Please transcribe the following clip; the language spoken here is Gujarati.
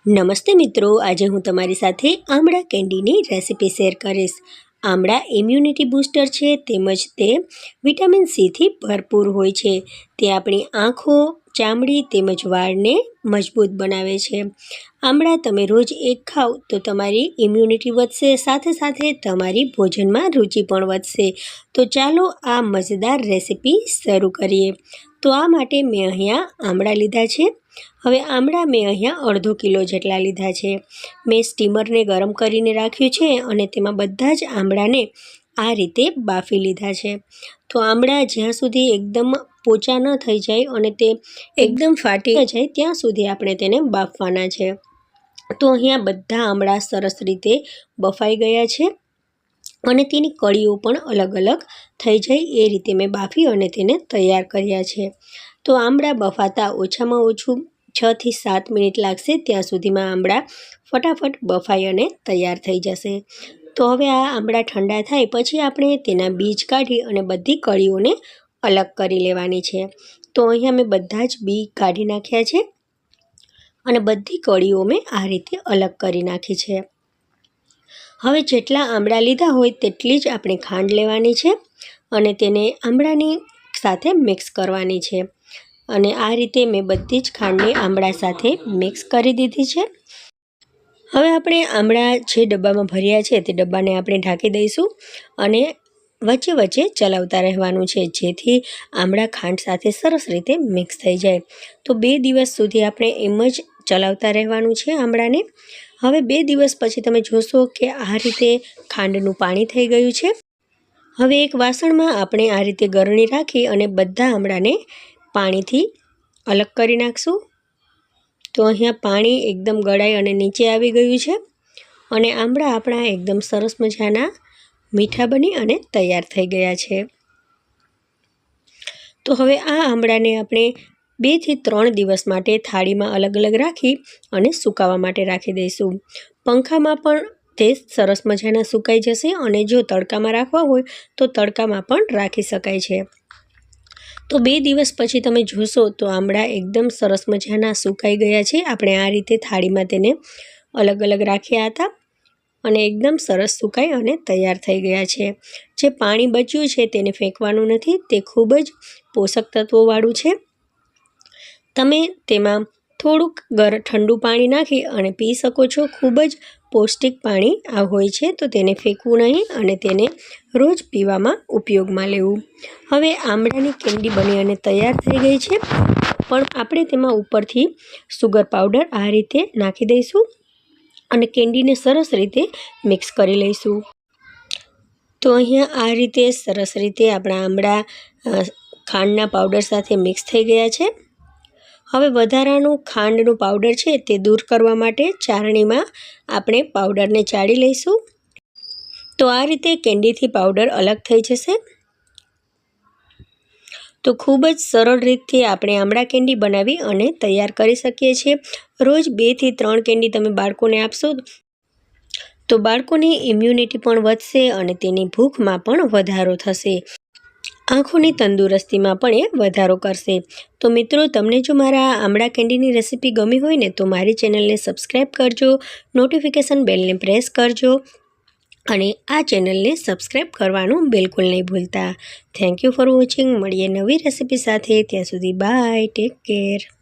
નમસ્તે મિત્રો, આજે હું તમારી સાથે આમળા કેન્ડીની રેસિપી શેર કરીશ। આમળા ઇમ્યુનિટી બૂસ્ટર છે, તેમજ તે વિટામિન સીથી ભરપૂર હોય છે। તે આપણી આંખો, ચામડી તેમજ વાળને મજબૂત બનાવે છે। આમળા તમે રોજ એક ખાઓ તો તમારી ઇમ્યુનિટી વધશે, સાથે સાથે તમારી ભોજનમાં રુચિ પણ વધશે। તો ચાલો આ મજેદાર રેસિપી શરૂ કરીએ। તો આ માટે મેં અહીંયા આમળા લીધા છે। હવે આમળા મેં અહીંયા અડધો કિલો જેટલા લીધા છે। મેં સ્ટીમરને ગરમ કરીને રાખ્યું છે અને તેમાં બધા જ આમળાને આ રીતે બાફી લીધા છે। તો આમળા જ્યાં સુધી એકદમ પોચા ન થઈ જાય અને તે એકદમ ફાટી ન જાય ત્યાં સુધી આપણે તેને બાફવાના છે। તો અહીંયા બધા આમળા સરસ રીતે બફાઈ ગયા છે અને તેની કળીઓ પણ અલગ અલગ થઈ જાય એ રીતે મેં બાફી અને તેને તૈયાર કર્યા છે। તો આમળા બફાતા ઓછામાં ઓછું 6 થી 7 મિનિટ લાગશે, ત્યાં સુધીમાં આમળા ફટાફટ બફાઈ અને તૈયાર થઈ જશે। તો હવે આ આમળા ઠંડા થાય પછી આપણે તેના બીજ કાઢી અને બધી કળીઓને અલગ કરી લેવાની છે। તો અહીંયા મેં બધા જ બી કાઢી નાખ્યા છે અને બધી કળીઓ મેં આ રીતે અલગ કરી નાખી છે। હવે જેટલા આમળા લીધા હોય તેટલી જ આપણે ખાંડ લેવાની છે અને તેને આમળાની સાથે મિક્સ કરવાની છે। અને આ રીતે મેં બધી જ ખાંડને આમળા સાથે મિક્સ કરી દીધી છે। હવે આપણે આમળા જે ડબ્બામાં ભર્યા છે તે ડબ્બાને આપણે ઢાંકી દઈશું અને વચ્ચે વચ્ચે ચલાવતા રહેવાનું છે, જેથી આમળા ખાંડ સાથે સરસ રીતે મિક્સ થઈ જાય। તો 2 દિવસ સુધી આપણે એમ જ ચલાવતા રહેવાનું છે આમળાને। હવે 2 દિવસ પછી તમે જોશો કે આ રીતે ખાંડનું પાણી થઈ ગયું છે। હવે એક વાસણમાં આપણે આ રીતે ગરણી રાખી અને બધા આમળાને પાણીથી અલગ કરી નાખશું। તો અહીંયા પાણી એકદમ ગળાઈ અને નીચે આવી ગયું છે અને આમળા આપણા એકદમ સરસ મજાના મીઠા બની અને તૈયાર થઈ ગયા છે। તો હવે આ આમળાને આપણે 2 થી 3 દિવસ માટે થાળીમાં અલગ અલગ રાખી અને સુકાવા માટે રાખી દઈશું। પંખામાં પણ તે સરસ મજાના સુકાઈ જશે અને જો તડકામાં રાખવા હોય તો તડકામાં પણ રાખી શકાય છે। તો 2 દિવસ પછી તમે જોશો તો આમળા એકદમ સરસ મજાના સુકાઈ ગયા છે। આપણે આ રીતે થાળીમાં તેને અલગ અલગ રાખ્યા હતા અને એકદમ સરસ સુકાઈ અને તૈયાર થઈ ગયા છે। જે પાણી બચ્યું છે તેને ફેંકવાનું નથી, તે ખૂબ જ પોષક તત્વોવાળું છે। તમે તેમાં થોડુંક ઠંડુ પાણી નાખી અને પી શકો છો। ખૂબ જ પૌષ્ટિક પાણી આ હોય છે, તો તેને ફેંકવું નહીં અને તેને રોજ પીવામાં ઉપયોગમાં લેવું। હવે આમળાની કેન્ડી બની અને તૈયાર થઈ ગઈ છે, પણ આપણે તેમાં ઉપરથી સુગર પાવડર આ રીતે નાખી દઈશું અને કેન્ડીને સરસ રીતે મિક્સ કરી લઈશું। તો અહીંયા આ રીતે સરસ રીતે આપણા આમળા ખાંડના પાવડર સાથે મિક્સ થઈ ગયા છે। હવે વધારાનું ખાંડનું પાવડર છે તે દૂર કરવા માટે ચાળણીમાં આપણે પાવડરને ચાળી લઈશું। તો આ રીતે કેન્ડીથી પાવડર અલગ થઈ જશે। તો ખૂબ જ સરળ રીતથી આપણે આમળા કેન્ડી બનાવી અને તૈયાર કરી શકીએ છીએ। રોજ 2 થી 3 કેન્ડી તમે બાળકોને આપશો તો બાળકોની ઇમ્યુનિટી પણ વધશે અને તેની ભૂખમાં પણ વધારો થશે। આંખોની તંદુરસ્તીમાં પણ એ વધારો કરશે। તો મિત્રો, તમને જો મારા આમળા કેન્ડીની રેસિપી ગમી હોય ને તો મારી ચેનલને સબસ્ક્રાઈબ કરજો, નોટિફિકેશન બેલને પ્રેસ કરજો અને આ ચેનલને સબસ્ક્રાઈબ કરવાનું બિલકુલ નહીં ભૂલતા। Thank you for watching. મળીએ નવી રેસિપી સાથે, ત્યાં સુધી બાય, ટેક કેર।